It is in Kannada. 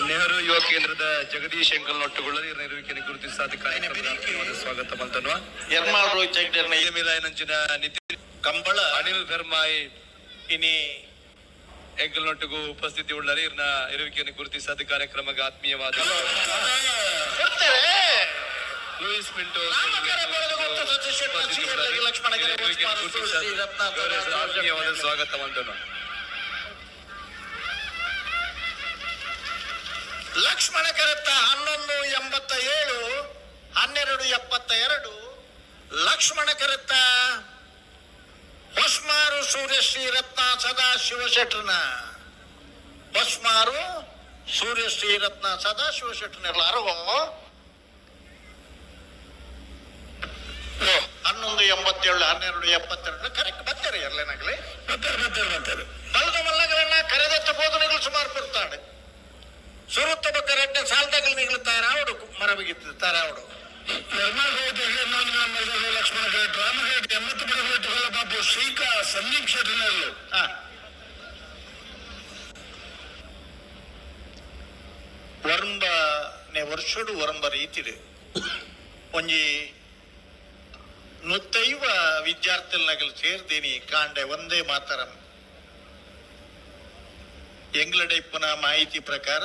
ನೆಹರು ಯುವ ಕೇಂದ್ರದ ಜಗದೀಶ್ ಎಂಕಲ್ ನೊಟ್ಟುಗೊಳ್ಳಲಿ ನಿರ್ವಹಿಕೆ ಗುರುತಿಸಾದ ಕಾರ್ಯಕ್ರಮದ ಸ್ವಾಗತ ಮಂತನ್ವ ಎರ್ಮಾಳ್ ರೋಹಿತ್ ಚೈಕ್ಡರ್ನ ಮೇಲಾಯನಂಚಿನ ನಿತಿನ್ ಕಂಬಳ ಅನಿಲ್ ಧರ್ಮಾಯಿ ಇನಿ ಎಂಕಲ್ ನೊಟ್ಟುಗೂ ಉಪಸ್ಥಿತಿ ಉಳ್ಳರಿ ಇರ್ನ ಇರುವಿಕೆಯನ್ನು ಗುರುತಿಸಾದ ಕಾರ್ಯಕ್ರಮಕ್ಕೆ ಆತ್ಮೀಯವಾದ ಲೂಯಿಸ್ ಮಿಂಟೋ ಆತ್ಮೀಯವಾದ ಸ್ವಾಗತ ಮಂತನ್ವ ಲಕ್ಷ್ಮಣ ಕರೆತ್ತ 1187 1272 ಲಕ್ಷ್ಮಣ ಕರೆತ್ತ ಹೊಸ್ಮಾರು ಸೂರ್ಯಶ್ರೀ ರತ್ನ ಸದಾಶಿವ ಶೆಟ್ಟರ್ನ ಹೊಸ್ಮಾರು ಸೂರ್ಯಶ್ರೀ ರತ್ನ ಸದಾಶಿವ ಶೆಟ್ಟರ್ನರ್ಲಾರು 1187 1272 ಕರೆಕ್ಟ್ ಬರ್ತಾರೆ ಎಲ್ಲೇನಾಗಲಿ ಬರ್ತಾರೆ ಬಲ್ದ ಮಲ್ಲಗಳನ್ನ ಕರೆದತ್ತ ಬೋಧನೆಗಳು ಸುಮಾರು ಕೊಡ್ತಾಳೆ ಸುರುತ್ತ ಬಕ್ಕರಡ್ಡ ಸಾಲ್ದಾಗಲು ನಿಗಳುತ್ತಾರಾವಡು ಮರಬಿಗಿತ್ತು ತಾರಾವಡು ಲಕ್ಷ್ಮಣ ಕರೆಕ್ಟ್ ರಾಮಕರೆಕ್ಟ್ 80 ಬಿಡಬೇಟುಗಳ ಬಾಬು ಶ್ರೀಕ ಸಂದೀಪ್ ಶೆಟ್ಟರ್ನರ್ಲು ವರ್ಂಬನೆ ವರ್ಷಡು ವರ್ಂಬ ರೀತಿಡು ಒಂಜಿ 105 ವಿದ್ಯಾರ್ಥಿಗಳಾಗಲು ಸೇರ್ದೇನಿ ಕಾಂಡೆ ಒಂದೇ ಮಾತರಂ ಎಂಗ್ಲಡೆ ಪುನಃ ಮಾಹಿತಿ ಪ್ರಕಾರ